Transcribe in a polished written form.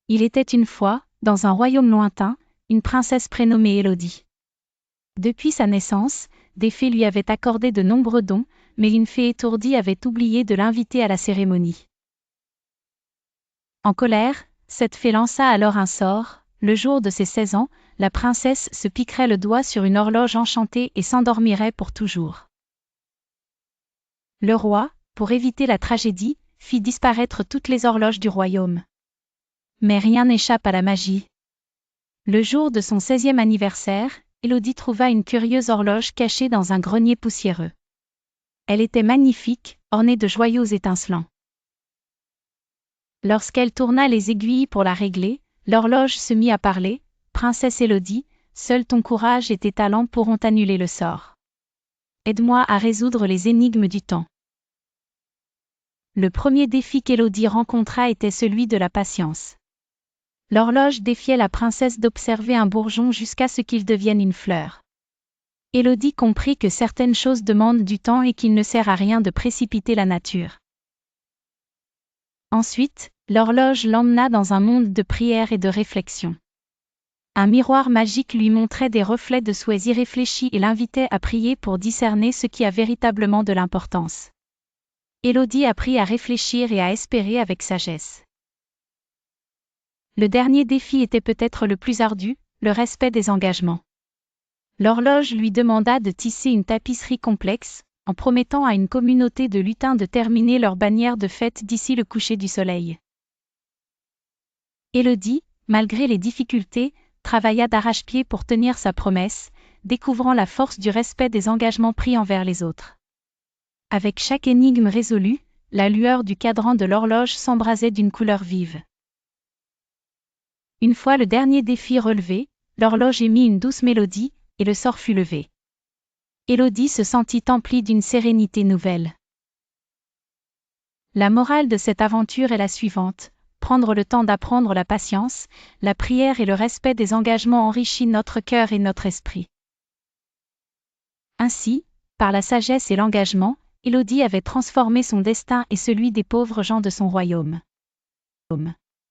Il était une fois, dans un royaume lointain, une princesse prénommée Élodie. Depuis sa naissance, des fées lui avaient accordé de nombreux dons, mais une fée étourdie avait oublié de l'inviter à la cérémonie. En colère, cette fée lança alors un sort. Le jour de ses 16 ans, la princesse se piquerait le doigt sur une horloge enchantée et s'endormirait pour toujours. Le roi, pour éviter la tragédie, fit disparaître toutes les horloges du royaume. Mais rien n'échappe à la magie. Le jour de son 16e anniversaire, Élodie trouva une curieuse horloge cachée dans un grenier poussiéreux. Elle était magnifique, ornée de joyaux étincelants. Lorsqu'elle tourna les aiguilles pour la régler, l'horloge se mit à parler. « Princesse Élodie, seul ton courage et tes talents pourront annuler le sort. Aide-moi à résoudre les énigmes du temps. » Le premier défi qu'Élodie rencontra était celui de la patience. L'horloge défiait la princesse d'observer un bourgeon jusqu'à ce qu'il devienne une fleur. Élodie comprit que certaines choses demandent du temps et qu'il ne sert à rien de précipiter la nature. Ensuite, l'horloge l'emmena dans un monde de prière et de réflexion. Un miroir magique lui montrait des reflets de souhaits irréfléchis et l'invitait à prier pour discerner ce qui a véritablement de l'importance. Élodie apprit à réfléchir et à espérer avec sagesse. Le dernier défi était peut-être le plus ardu, le respect des engagements. L'horloge lui demanda de tisser une tapisserie complexe, en promettant à une communauté de lutins de terminer leur bannière de fête d'ici le coucher du soleil. Élodie, malgré les difficultés, travailla d'arrache-pied pour tenir sa promesse, découvrant la force du respect des engagements pris envers les autres. Avec chaque énigme résolue, la lueur du cadran de l'horloge s'embrasait d'une couleur vive. Une fois le dernier défi relevé, l'horloge émit une douce mélodie, et le sort fut levé. Élodie se sentit emplie d'une sérénité nouvelle. La morale de cette aventure est la suivante: prendre le temps d'apprendre la patience, la prière et le respect des engagements enrichit notre cœur et notre esprit. Ainsi, par la sagesse et l'engagement, Élodie avait transformé son destin et celui des pauvres gens de son royaume.